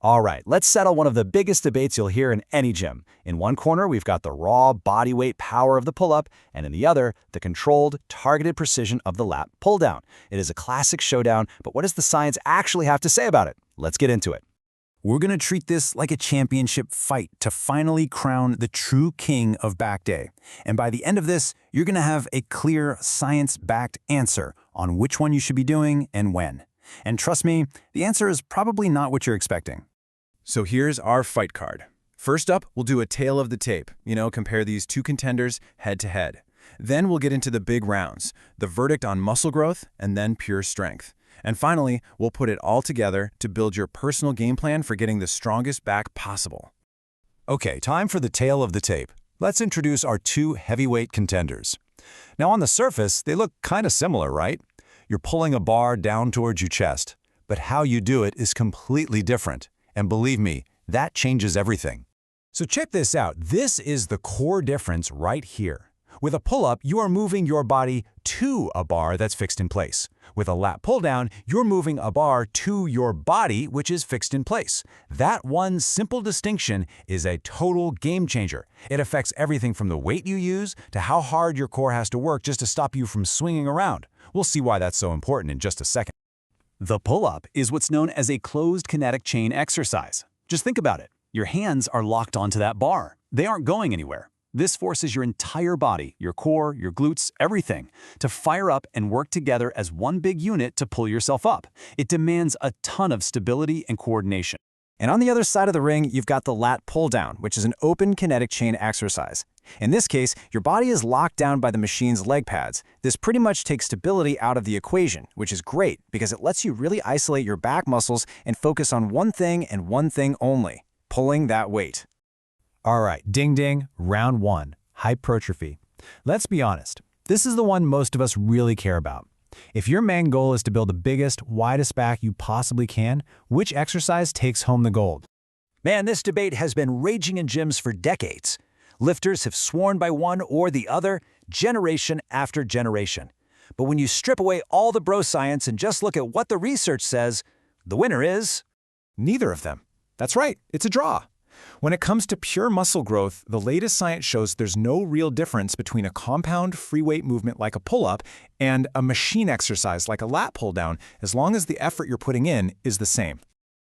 All right, let's settle one of the biggest debates you'll hear in any gym. In one corner, we've got the raw body weight power of the pull-up, and in the other, the controlled, targeted precision of the lat pull-down. It is a classic showdown, but what does the science actually have to say about it? Let's get into it. We're going to treat this like a championship fight to finally crown the true king of back day. And by the end of this, you're going to have a clear, science-backed answer on which one you should be doing and when. And trust me, the answer is probably not what you're expecting. So here's our fight card. First up, we'll do a tail of the tape, compare these two contenders head to head. Then we'll get into the big rounds, the verdict on muscle growth, and then pure strength. And finally, we'll put it all together to build your personal game plan for getting the strongest back possible. Okay, time for the tail of the tape. Let's introduce our two heavyweight contenders. Now on the surface, they look kind of similar, right? You're pulling a bar down towards your chest, but how you do it is completely different. And believe me, that changes everything. So check this out. This is the core difference right here. With a pull-up, you are moving your body to a bar that's fixed in place. With a lat pull-down, you're moving a bar to your body, which is fixed in place. That one simple distinction is a total game changer. It affects everything from the weight you use to how hard your core has to work just to stop you from swinging around. We'll see why that's so important in just a second. The pull-up is what's known as a closed kinetic chain exercise. Just think about it. Your hands are locked onto that bar. They aren't going anywhere. This forces your entire body, your core, your glutes, everything, to fire up and work together as one big unit to pull yourself up. It demands a ton of stability and coordination. And on the other side of the ring, you've got the lat pull-down, which is an open kinetic chain exercise. In this case, your body is locked down by the machine's leg pads. This pretty much takes stability out of the equation, which is great because it lets you really isolate your back muscles and focus on one thing and one thing only, pulling that weight. All right, ding ding, round one, hypertrophy. Let's be honest, this is the one most of us really care about. If your main goal is to build the biggest, widest back you possibly can, which exercise takes home the gold? Man, this debate has been raging in gyms for decades. Lifters have sworn by one or the other, generation after generation. But when you strip away all the bro science and just look at what the research says, the winner is neither of them. That's right, it's a draw. When it comes to pure muscle growth, the latest science shows there's no real difference between a compound free weight movement like a pull-up and a machine exercise like a lat pull-down, as long as the effort you're putting in is the same.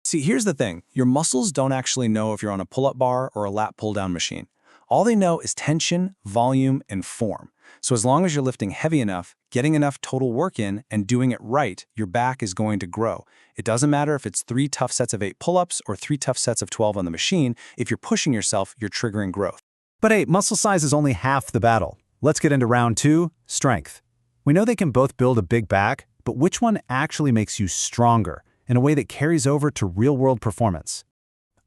See, here's the thing. Your muscles don't actually know if you're on a pull-up bar or a lat pull-down machine. All they know is tension, volume, and form. So as long as you're lifting heavy enough, getting enough total work in, and doing it right, your back is going to grow. It doesn't matter if it's 3 tough sets of 8 pull-ups or 3 tough sets of 12 on the machine. If you're pushing yourself, you're triggering growth. But hey, muscle size is only half the battle. Let's get into round 2, strength. We know they can both build a big back, but which one actually makes you stronger in a way that carries over to real-world performance?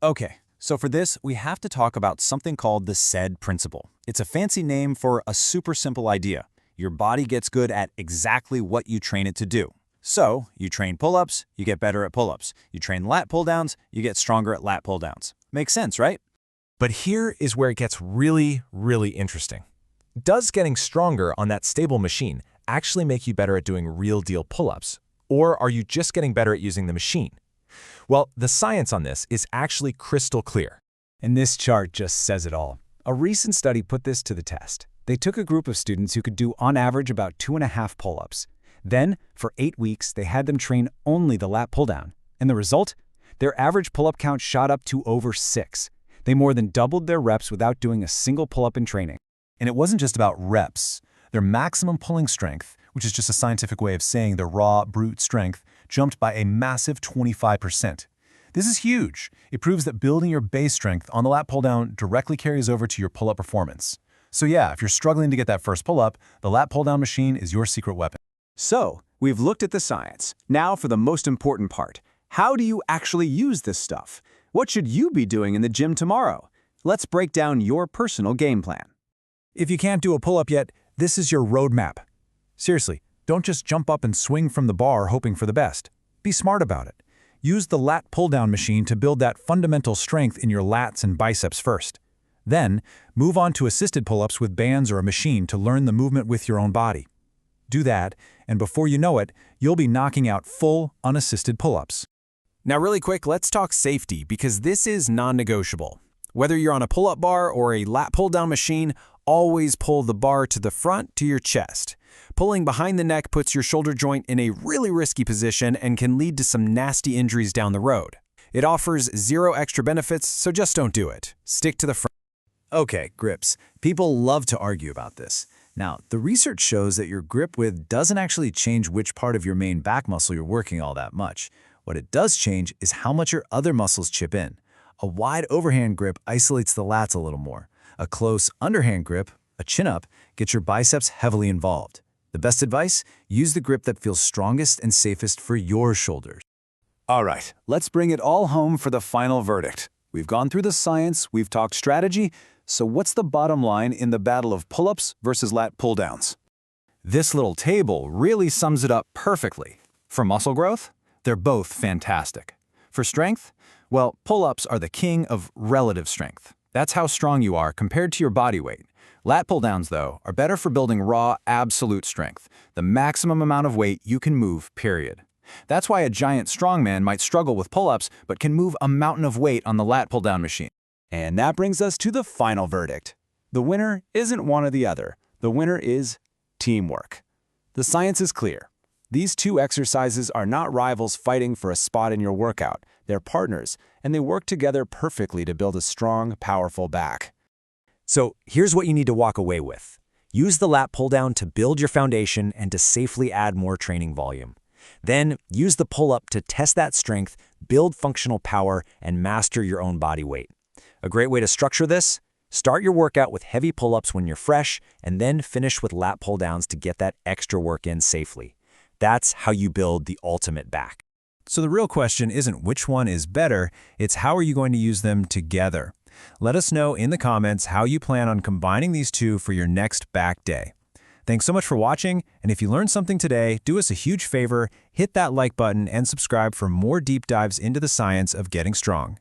Okay. So for this, we have to talk about something called the SAID principle. It's a fancy name for a super simple idea. Your body gets good at exactly what you train it to do. So, you train pull-ups, you get better at pull-ups. You train lat pull-downs, you get stronger at lat pull-downs. Makes sense, right? But here is where it gets really, really interesting. Does getting stronger on that stable machine actually make you better at doing real-deal pull-ups? Or are you just getting better at using the machine? Well, the science on this is actually crystal clear. And this chart just says it all. A recent study put this to the test. They took a group of students who could do on average about 2.5 pull-ups. Then, for 8 weeks, they had them train only the lat pull-down. And the result? Their average pull-up count shot up to over 6. They more than doubled their reps without doing a single pull-up in training. And it wasn't just about reps. Their maximum pulling strength, which is just a scientific way of saying their raw, brute strength, jumped by a massive 25%. This is huge. It proves that building your base strength on the lat pull-down directly carries over to your pull-up performance. So yeah, if you're struggling to get that first pull-up, the lat pull-down machine is your secret weapon. So, we've looked at the science. Now for the most important part. How do you actually use this stuff? What should you be doing in the gym tomorrow? Let's break down your personal game plan. If you can't do a pull-up yet, this is your roadmap. Seriously, don't just jump up and swing from the bar hoping for the best. Be smart about it. Use the lat pull-down machine to build that fundamental strength in your lats and biceps first. Then, move on to assisted pull-ups with bands or a machine to learn the movement with your own body. Do that, and before you know it, you'll be knocking out full, unassisted pull-ups. Now really quick, let's talk safety because this is non-negotiable. Whether you're on a pull-up bar or a lat pull-down machine, always pull the bar to the front to your chest. Pulling behind the neck puts your shoulder joint in a really risky position and can lead to some nasty injuries down the road. It offers zero extra benefits, so just don't do it. Stick to the front. Okay, grips. People love to argue about this. Now, the research shows that your grip width doesn't actually change which part of your main back muscle you're working all that much. What it does change is how much your other muscles chip in. A wide overhand grip isolates the lats a little more. A close underhand grip, a chin-up, gets your biceps heavily involved. The best advice? Use the grip that feels strongest and safest for your shoulders. All right, let's bring it all home for the final verdict. We've gone through the science, we've talked strategy, so what's the bottom line in the battle of pull-ups versus lat pull-downs? This little table really sums it up perfectly. For muscle growth, they're both fantastic. For strength, well, pull-ups are the king of relative strength. That's how strong you are compared to your body weight. Lat pull-downs, though, are better for building raw, absolute strength, the maximum amount of weight you can move, period. That's why a giant strongman might struggle with pull-ups but can move a mountain of weight on the lat pull-down machine. And that brings us to the final verdict. The winner isn't one or the other. The winner is teamwork. The science is clear. These two exercises are not rivals fighting for a spot in your workout. They're partners, and they work together perfectly to build a strong, powerful back. So here's what you need to walk away with. Use the lat pull-down to build your foundation and to safely add more training volume. Then use the pull-up to test that strength, build functional power, and master your own body weight. A great way to structure this? Start your workout with heavy pull-ups when you're fresh, and then finish with lat pull-downs to get that extra work in safely. That's how you build the ultimate back. So the real question isn't which one is better, it's how are you going to use them together? Let us know in the comments how you plan on combining these two for your next back day. Thanks so much for watching, and if you learned something today, do us a huge favor, hit that like button and subscribe for more deep dives into the science of getting strong.